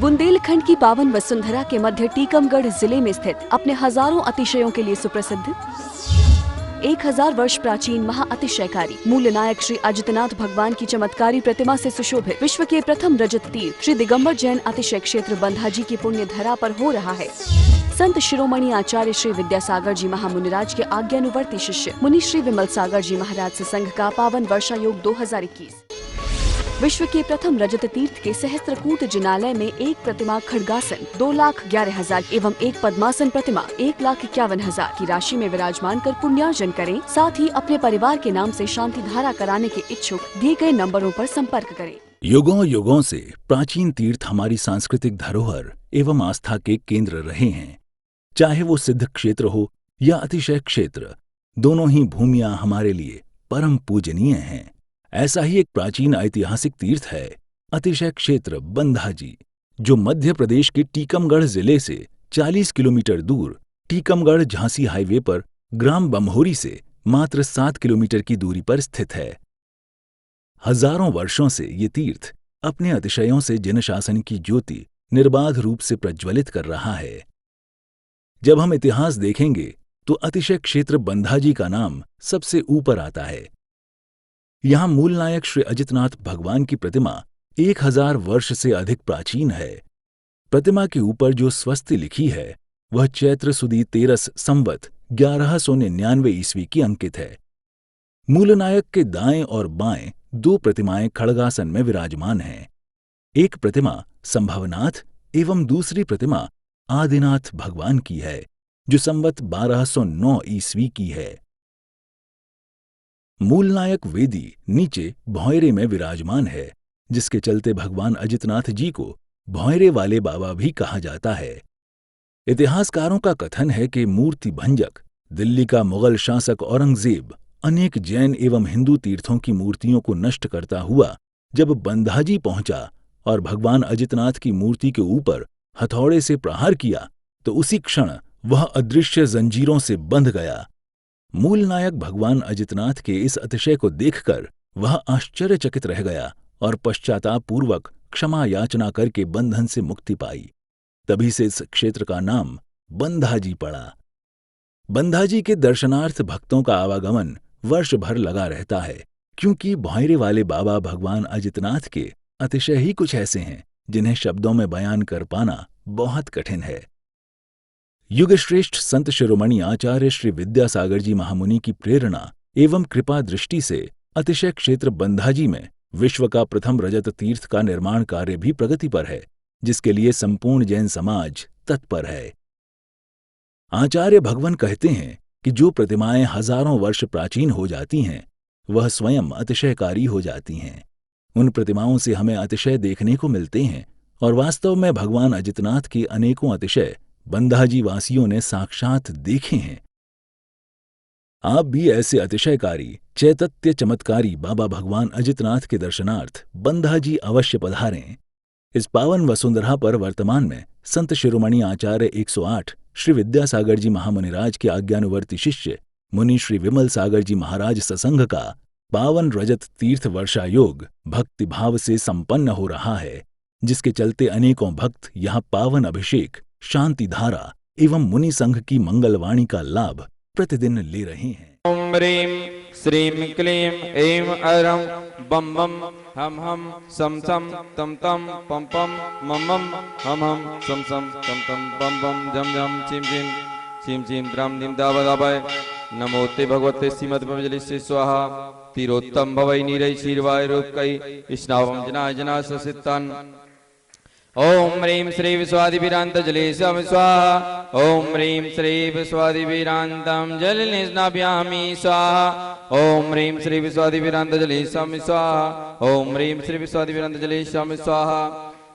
बुंदेलखंड की पावन वसुंधरा के मध्य टीकमगढ़ जिले में स्थित अपने हजारों अतिशयों के लिए सुप्रसिद्ध 1000 वर्ष प्राचीन महाअतिशयकारी मूल नायक श्री अजितनाथ भगवान की चमत्कारी प्रतिमा से सुशोभित विश्व के प्रथम रजत तीर्थ श्री दिगंबर जैन अतिशय क्षेत्र बंधाजी की पुण्य धरा पर हो रहा है। संत शिरोमणि आचार्य श्री विद्यासागर जी महामुनिराज के आज्ञानुवर्ती शिष्य मुनि श्री विमल सागर जी महाराज सत्संग का पावन वर्षा योग 2021 विश्व के प्रथम रजत तीर्थ के सहस्त्रकूट जिनालय में एक प्रतिमा खड्गासन 2,11,000 एवं एक पद्मासन प्रतिमा 1,51,000 की राशि में विराजमान कर पुण्यार्जन करें। साथ ही अपने परिवार के नाम से शांति धारा कराने के इच्छुक दिए गए नंबरों पर संपर्क करें। युगों युगों से प्राचीन तीर्थ हमारी सांस्कृतिक धरोहर एवं आस्था के केंद्र रहे हैं। चाहे वो सिद्ध क्षेत्र हो या अतिशय क्षेत्र, दोनों ही भूमियां हमारे लिए परम पूजनीय हैं। ऐसा ही एक प्राचीन ऐतिहासिक तीर्थ है अतिशय क्षेत्र बंधाजी, जो मध्य प्रदेश के टीकमगढ़ जिले से 40 किलोमीटर दूर टीकमगढ़ झांसी हाईवे पर ग्राम बम्होरी से मात्र 7 किलोमीटर की दूरी पर स्थित है। हजारों वर्षों से ये तीर्थ अपने अतिशयों से जनशासन की ज्योति निर्बाध रूप से प्रज्वलित कर रहा है। जब हम इतिहास देखेंगे तो अतिशय क्षेत्र बंधाजी का नाम सबसे ऊपर आता है। यहाँ मूल नायक श्री अजितनाथ भगवान की प्रतिमा 1000 वर्ष से अधिक प्राचीन है। प्रतिमा के ऊपर जो स्वस्ति लिखी है वह चैत्र सुदी तेरस संवत 1199 ईस्वी की अंकित है। मूल नायक के दाएं और बाएं दो प्रतिमाएं खड्गासन में विराजमान हैं। एक प्रतिमा संभवनाथ एवं दूसरी प्रतिमा आदिनाथ भगवान की है, जो संवत 1209 ईस्वी की है। मूल नायक वेदी नीचे भौयरे में विराजमान है, जिसके चलते भगवान अजितनाथ जी को भौयरे वाले बाबा भी कहा जाता है। इतिहासकारों का कथन है कि मूर्ति भंजक दिल्ली का मुगल शासक औरंगजेब अनेक जैन एवं हिंदू तीर्थों की मूर्तियों को नष्ट करता हुआ जब बंधाजी पहुंचा और भगवान अजितनाथ की मूर्ति के ऊपर हथौड़े से प्रहार किया तो उसी क्षण वह अदृश्य जंजीरों से बंध गया। मूल नायक भगवान अजितनाथ के इस अतिशय को देखकर वह आश्चर्यचकित रह गया और पश्चाताप पूर्वक क्षमा याचना करके बंधन से मुक्ति पाई। तभी से इस क्षेत्र का नाम बंधाजी पड़ा। बंधाजी के दर्शनार्थ भक्तों का आवागमन वर्ष भर लगा रहता है, क्योंकि भौयरे वाले बाबा भगवान अजितनाथ के अतिशय ही कुछ ऐसे हैं जिन्हें शब्दों में बयान कर पाना बहुत कठिन है। युगश्रेष्ठ संत शिरोमणि आचार्य श्री विद्यासागर जी महामुनि की प्रेरणा एवं कृपा दृष्टि से अतिशय क्षेत्र बंधाजी में विश्व का प्रथम रजत तीर्थ का निर्माण कार्य भी प्रगति पर है, जिसके लिए संपूर्ण जैन समाज तत्पर है। आचार्य भगवान कहते हैं कि जो प्रतिमाएं हजारों वर्ष प्राचीन हो जाती हैं वह स्वयं अतिशयकारी हो जाती हैं। उन प्रतिमाओं से हमें अतिशय देखने को मिलते हैं और वास्तव में भगवान अजितनाथ के अनेकों अतिशय बंधाजी वासियों ने साक्षात देखे हैं। आप भी ऐसे अतिशयकारी चैतत्य चमत्कारी बाबा भगवान अजितनाथ के दर्शनार्थ बंधाजी अवश्य पधारें। इस पावन वसुंधरा पर वर्तमान में संत शिरोमणि आचार्य 108 श्री विद्यासागर जी महामुनिराज के आज्ञानुवर्ती शिष्य मुनि श्री विमल सागर जी महाराज सत्संग का पावन रजत तीर्थ वर्षा योग भक्ति भाव से संपन्न हो रहा है, जिसके चलते अनेकों भक्त यहाँ पावन अभिषेक, शांति धारा एवं मुनि संघ की मंगलवाणी का लाभ प्रतिदिन ले रहे हैं। ओम ह्रीं श्रीं क्लीं ऐं अरं बम बम हम सम सम तम तम पम पम मम हम सम सम तम तम बम बम झम झम चिम चिम द्राम निम दावदाबाय नमोते भगवते श्रीमद्भवजलिस्य स्वाहा तिरोत्तम भवै नीरै शीर्वाय रूपकै स्नावं जना जना ससितान। ओम ह्रीं श्री विश्वादिवीरांतजले स्वाहा। ओम ह्रीं श्री विश्वादिवीरांतं जलनिस्नाभ्यामि स्वाहा। ओम ह्रीं श्री विश्वादिवीरांतजले स्वाहा। ओम ह्रीं श्री विश्वादिवीरांतजले स्वाहा।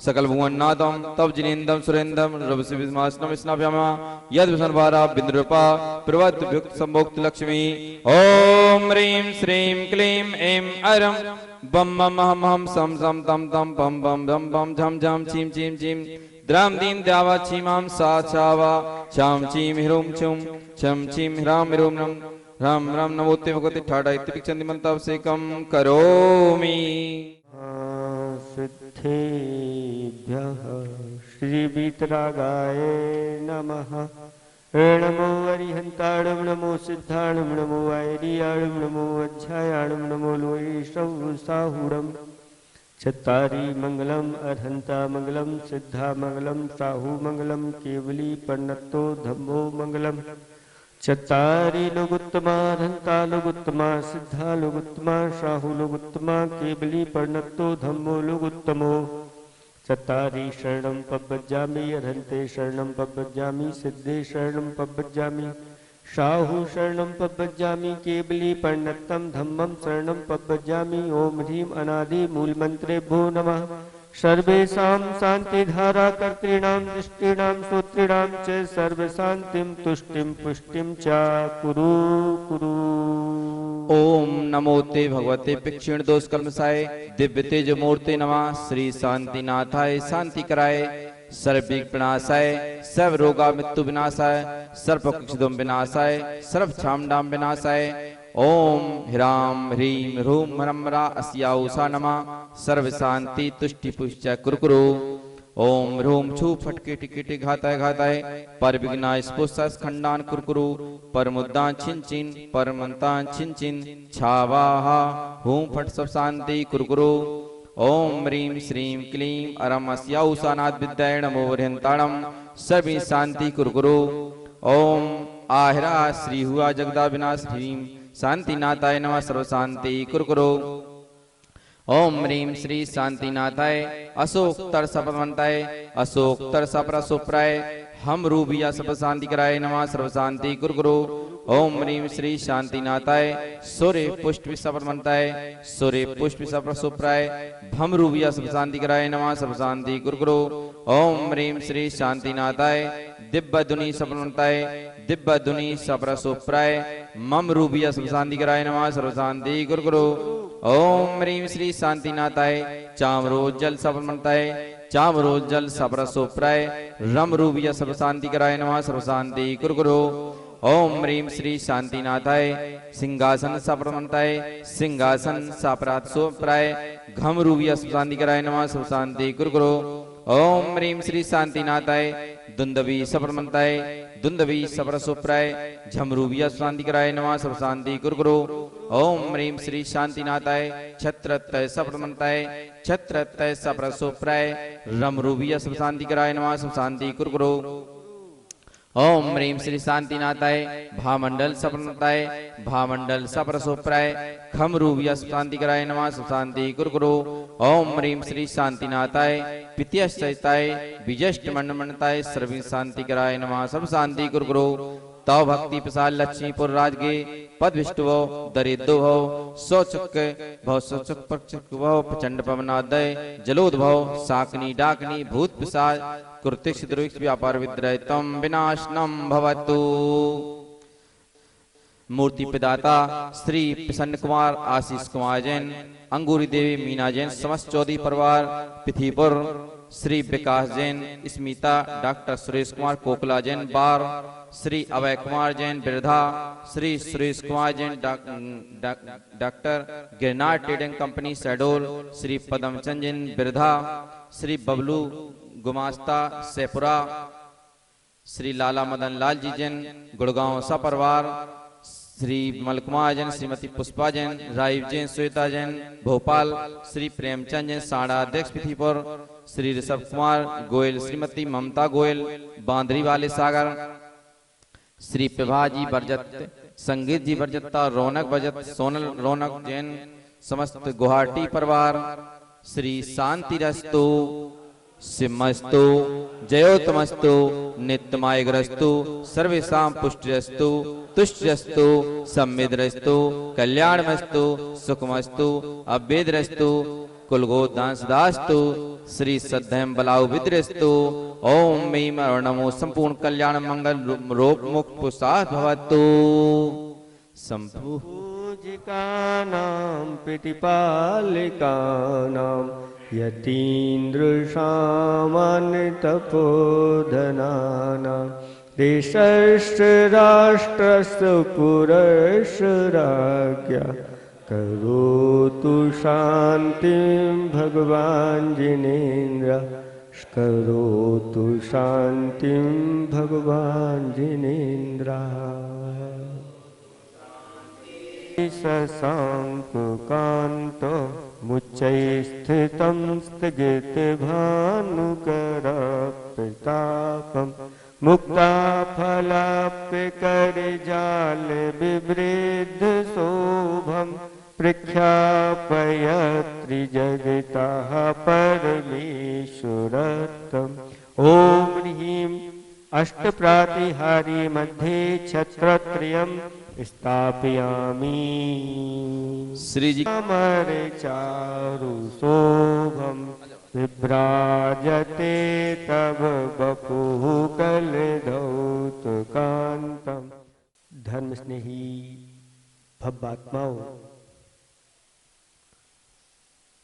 सकल भुवन्नाथं तव जिनेन्द्रं सुरेन्द्रं रवसिविस्मास्नं स्नाभ्यामा यद्वसनभारा बिंद्रूपा प्रवत्भुक्त संभोक्त लक्ष्मी। ओम ह्रीं श्रीं क्लीं ऐं अरं बम बम हम सम सम तम तम बम बम बम बम झम झम चिम द्राम दीम द्यावा चिमाम सा छावा शाम चिम हिरोम छुम छम चिम ह्राम हिरोम नम राम राम नमोते भगवते ठाडा इत्तिक चंदिमंताव से कम करोमि सिद्धि लक्ष्मीभ्यः श्रीवीतरागाय नमः। नमो अरिहन्ताणं नमो सिद्धाणं नमो ऐरियाणं नमो अध्यायाणं नमो लोयेशौसाहुरं चत्तारि मंगलम अर्हंता मंगलम सिद्धा मंगलम साहू मंगलम केवली पन्नतो धम्मो मंगलम चत्तारि लोगुत्तमा अर्हंता लोगुत्तमा सिद्धा लोगुत्तमा साहू लोगुत्तमा केवली पन्नतो धम्मो लोगुत्तमो चत्तारि शरणं पब्बज्जामि अर्हन्ते शरणं पब्बज्जामि सिद्धे शरणं पब्बज्जामि साहू शरणं पब्बज्जामि केवली पर्णत्तं धम्मं शरणं पब्बज्जामि। ओम ह्रीं अनादि मूल मंत्रेभ्यो नमः। सर्वेषां शांतिधारा कर्तॄणां दृष्टीणां श्रोतॄणां च सर्वशान्तिं तुष्टिं पुष्टिं च कुरु कुरु। ओम नमो ते भगवते पिक्षीण दोष कल्मसाय दिव्य तेज मूर्ते नमः। श्री शांतिनाथाय शांति कराय सर्व विनाशाय सर्व रोगा मृत्यु विनाशाय सर्व कुक्षिदम विनाशाय सर्व छामडाम विनाशाय। ओम ह्राम ह्रीम ह्रूम ह्रमरा अस्याउषा नमः। सर्व शांति तुष्टि पुष्टि कुरकुरु। ओम ह्रूम छू फटके टिकिटे घाताय घाताय पर विघ्नाय स्पुष्टस खंडान कुरकुरु पर मुद्दान छिन छिन पर मंतान छिन छिन छावाहा हूं फट सब शांति कुरकुरु। ओम ह्रीं श्रीं क्लीं अरम अस्याउषानाद विद्याय नमो हरिहंताणं सर्वी शांति कुरकुरु। ओम आहिरा श्री हुआ जगदा विनाश ह्रीं शांतिनाथाय नमः सर्व शांति कुरकुरु। ओम ह्रीं श्री शांतिनाथाय अशोक तर सपमंताय अशोक तर सप्रसुप्राय हम रूपिया सब शांति कराय नमः सर्व शांति कुरकुरु। ओम ह्रीं श्री शांतिनाथाय सूर्य पुष्प सपमंताय सूर्य पुष्प सप्रसुप्राय भम रूपिया सब शांति कराय नमः सर्व शांति कुरकुरु। ओम ह्रीं श्री शांतिनाथाय दिव्य दुनि सपमंताय दिव्य दुनि सप्रसुप्राय मम रूपिया सब शांति कराय नमः सर्व शांति कुरकुरु। ओम ह्रीं श्री शांतिनाथाय चामरोज्जल सपमंताय चामरोज्जल सप्रसुप्राय रम रूपिया सब शांति कराय नमः सर्व शांति कुरकुरु। ओम ह्रीं श्री शांतिनाथाय सिंहासन सप्रमंताय सिंहासन सप्रासुप्राय घम रूपिया सब शांति कराय नमः सर्व शांति कुरकुरु। ओम ह्रीं श्री शांतिनाथाय दुंदवी सप्रमंताय दुंदवी सप्रसुप्राय झमरूपिया शांति कराय नमः सर्व शांति कुरकुरु। ओम ह्रीं श्री शांतिनाथाय छत्रतय सप्रमंताय छत्रतय सप्रसुप्राय रम रूपिया सब शांति कराय नमः सर्व शांति कुरकुरु। ओम ह्रीं श्री शांतिनाथाय भामंडल सप्रमंताय भामंडल सप्रसुप्राय खम रूपिया शांति कराय नमः सर्व शांति कुरकुरु। ओम ह्रीं श्री शांतिनाथाय पित्यश्चैताय विजष्ट मंडमंडताय सर्व शांति कराय नमः सर्व शांति कुरकुरु। तव भक्ति प्रसाद लक्ष्मीपुर राजगे पद विष्णुवो दरिद्रो भव सौचुक भव सौचुक प्रचुक भव प्रचंड पवनादय जलोद्भव साकनी डाकनी भूत पिशाच कृतिक्ष द्रुक्ष व्यापार विद्रयतम विनाशनम भवतु। मूर्ति प्रदाता श्री प्रसन्न कुमार आशीष कुमार जैन अंगूरी देवी मीना जैन समस्त चौधरी परिवार पिथीपुर श्री विकास जैन स्मिता डॉक्टर सुरेश कुमार कोकला जैन बार Shri Abhay Kumar Jain Birdha Shri Suresh Kumar Jain doctor Girnar trading company Saidol Shri Padamchand Jain Birdha Shri Bablu Gumasta Sepura Shri Lala Madan Lal ji Jain Gurgaon सा परिवार श्री मलकुमार जैन श्रीमती पुष्पा जैन राजीव जैन श्वेता जैन भोपाल श्री प्रेमचंद जैन साड़ा अध्यक्ष पिथीपुर श्री ऋषभ कुमार गोयल श्रीमती ममता गोयल बांदरी वाले सागर श्री प्रभा जी बरजत संगीत जी बरजत्ता रौनक बरजत सोनल रौनक जैन समस्त गुवाहाटी परिवार श्री शांति रस्तु सिमस्तु जयोतमस्तु नित्यमायग्रस्तु सर्वेषां पुष्टिरस्तु तुष्टिरस्तु सम्मिद्रस्तु कल्याणमस्तु सुखमस्तु अभेदरस्तु कुलगोदांसदास्तु श्री सद्धम बलाउ विद्रस्तु। ओम मीम नमो संपूर्ण कल्याण मंगल रोग मुक्त पुष्टात् भवतु। पूजिकानां प्रतिपालिकानां यतीन्द्रशामान्यतपोधनानां देशस्य राष्ट्रस्य पुरस्य राज्ञा करोतु शान्तिं भगवान् जिनेन्द्र करोतु शान्तिं भगवान् जिनेन्द्रः शशाङ्ककान्तो मुच्चैस्थितं स्थगितभानुकरप्रतापम् मुक्ताफलाप्यकरजालविवृद्धशोभं प्रख्यापयत्रिजगतः परमेश्वरत्वम्। ॐ ह्रीं अष्टप्रातिहारी मध्ये छत्रत्रयं स्थापयामि। श्री जी अमरे चारु शोभं विभ्राजते तव बपुः कलधौतकान्तं। धर्म स्नेही भव्यात्माओं,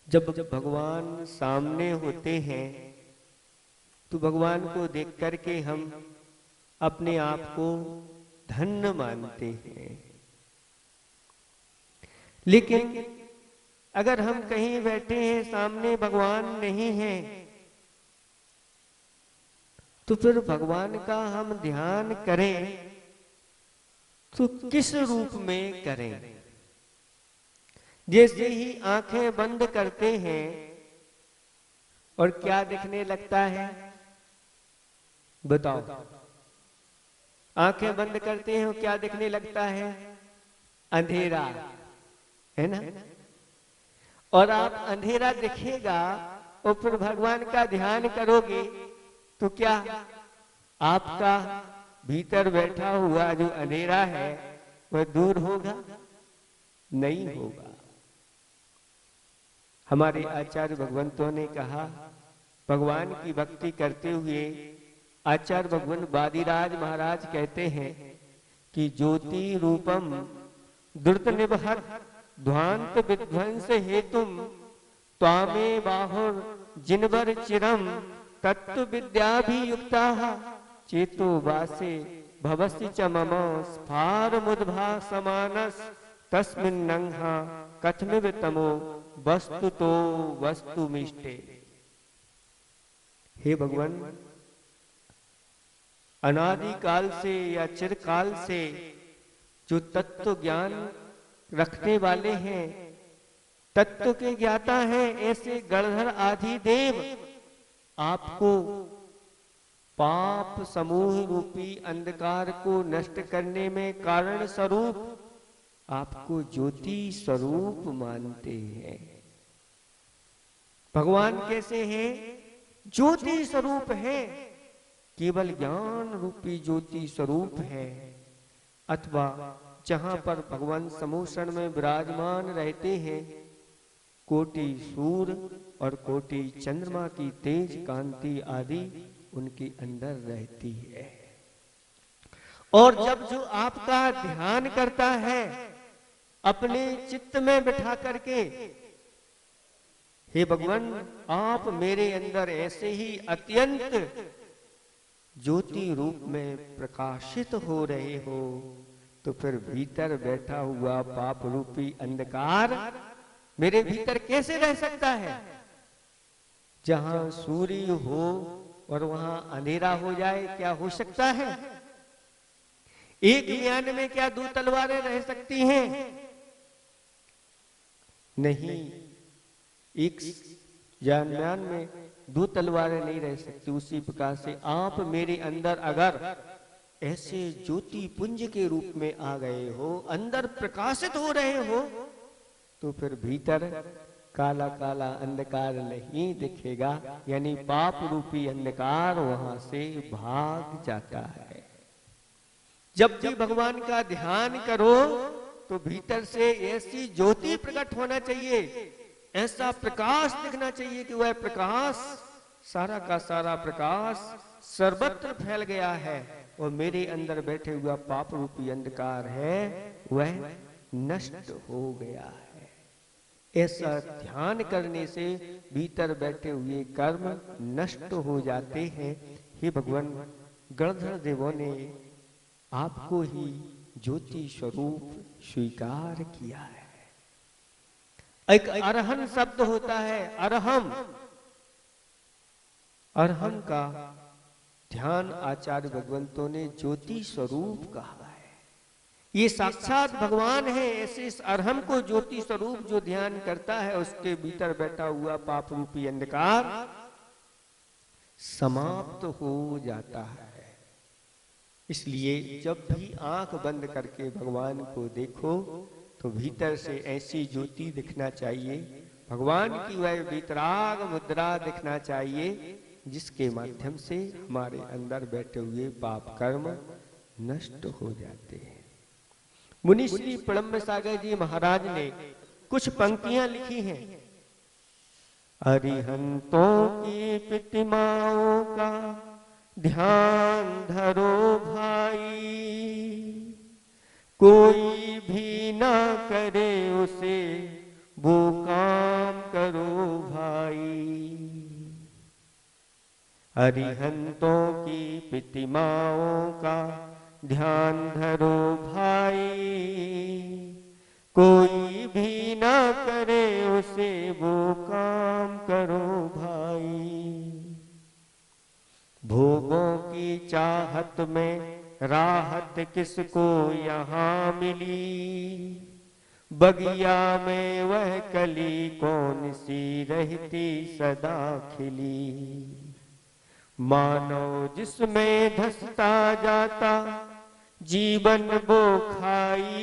जब भगवान सामने होते हैं तो भगवान को देख करके हम अपने आप को धन्य मानते हैं। लेकिन अगर हम कहीं बैठे हैं, सामने भगवान नहीं है, तो फिर भगवान का हम ध्यान करें तो किस रूप में करें? जैसे ही आंखें बंद करते हैं और क्या दिखने लगता है बताओ? आंखें बंद करते हैं और क्या दिखने लगता है? अंधेरा, है ना? और आप अंधेरा दिखेगा और फिर भगवान का ध्यान करोगे तो क्या आपका भीतर बैठा हुआ जो अंधेरा है वह दूर होगा? नहीं होगा। हमारे आचार्य भगवंतों ने कहा, भगवान की भक्ति करते हुए आचार्य भगवान वादिराज महाराज कहते हैं कि ज्योति रूपम दुर्त निबहर ध्वांत विध्वंस हेतुम त्वामे बाहुर जिनवर चिरम तत्व विद्या भी युक्ता चेतो वासे भवसि च मम स्फार मुद्भा समानस तस्मिन्नंहा कथमिव तमो वस्तु तो वस्तु मिष्टे। हे भगवान, अनादि काल से या चिरकाल से जो तत्व ज्ञान रखने वाले हैं, तत्व के ज्ञाता हैं, ऐसे गणधर आदि देव आपको पाप समूह रूपी अंधकार को नष्ट करने में कारण स्वरूप आपको ज्योति स्वरूप मानते हैं। भगवान कैसे हैं? ज्योति स्वरूप है, केवल ज्ञान रूपी ज्योति स्वरूप है। अथवा जहां पर भगवान समूषण में विराजमान रहते हैं, कोटि सूर्य और कोटि चंद्रमा की तेज कांति आदि उनके अंदर रहती है। और जब जो आपका ध्यान करता है अपने चित्त में बिठा करके, हे भगवान आप मेरे अंदर ऐसे ही अत्यंत ज्योति रूप में प्रकाशित हो रहे हो, तो फिर भीतर बैठा हुआ पाप रूपी अंधकार मेरे भीतर कैसे रह सकता है? जहां सूर्य हो और वहां अंधेरा हो जाए, क्या हो सकता है? एक म्यान में क्या दो तलवारें रह सकती हैं? नहीं, एक म्यान में दो तलवारें नहीं रह सकती। उसी प्रकार से आप मेरे अंदर अगर ऐसे ज्योति पुंज के रूप में आ गए हो, अंदर प्रकाशित हो रहे हो, तो फिर भीतर काला काला अंधकार नहीं दिखेगा, यानी पाप रूपी अंधकार वहां से भाग जाता है। जब भी भगवान का ध्यान करो तो भीतर से ऐसी ज्योति प्रकट होना चाहिए, ऐसा प्रकाश दिखना चाहिए कि वह प्रकाश, सारा का सारा प्रकाश सर्वत्र फैल गया है और मेरे अंदर बैठे हुआ पाप रूपी अंधकार है वह नष्ट हो गया है। ऐसा ध्यान करने से भीतर बैठे हुए कर्म नष्ट हो जाते हैं। हे भगवान, गणधर देवों ने आपको ही ज्योति स्वरूप स्वीकार किया है। एक अरहन शब्द होता है, अरहम। अरहम का ध्यान आचार्य भगवंतों ने ज्योति स्वरूप कहा है। ये साक्षात भगवान है। ऐसे इस अरहम को ज्योति स्वरूप जो ध्यान करता है, उसके भीतर बैठा हुआ पाप रूपी अंधकार समाप्त हो जाता है। इसलिए जब भी आंख बंद करके भगवान को देखो तो भीतर से ऐसी ज्योति दिखना चाहिए, भगवान की वह वितराग मुद्रा दिखना चाहिए, जिसके माध्यम से हमारे अंदर बैठे हुए पाप कर्म नष्ट हो जाते हैं। मुनि श्री प्रणम्य सागर जी महाराज ने कुछ पंक्तियां लिखी हैं। अरिहंतों की प्रतिमाओं का ध्यान धरो भाई, कोई भी ना करे उसे वो काम करो भाई। अरिहंतों की प्रतिमाओं का ध्यान धरो भाई, कोई भी ना करे उसे वो काम करो भाई। भोगों की चाहत में राहत किसको यहाँ मिली, बगिया में वह कली कौन सी रहती सदा खिली। मानो जिसमें धसता जाता जीवन वो खाई,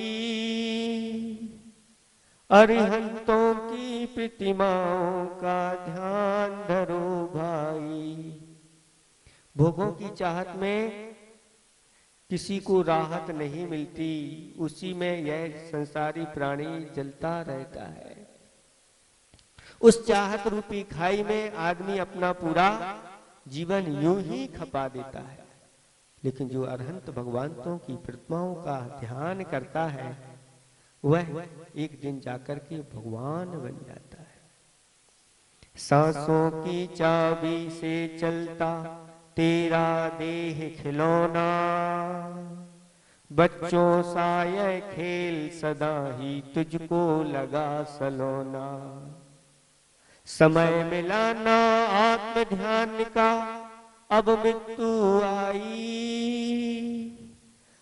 अरिहंतों की प्रतिमाओं का ध्यान धरो भाई। भोगों की चाहत में किसी को राहत नहीं मिलती, उसी में यह संसारी प्राणी जलता रहता है। उस चाहत रूपी खाई में आदमी अपना पूरा जीवन यूं ही खपा देता है। लेकिन जो अरहंत भगवंतों की प्रतिमाओं का ध्यान करता है, वह एक दिन जाकर के भगवान बन जाता है। सांसों की चाबी से चलता तेरा देह खिलौना, बच्चों सा यह खेल सदा ही तुझको लगा सलोना। समय मिलाना आत्म ध्यान का अब मृत्यु आई,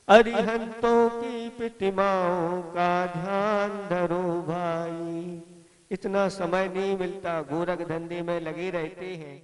अरिहंतों की प्रतिमाओं का ध्यान धरो भाई। इतना समय नहीं मिलता, गोरख धंधे में लगे रहते हैं।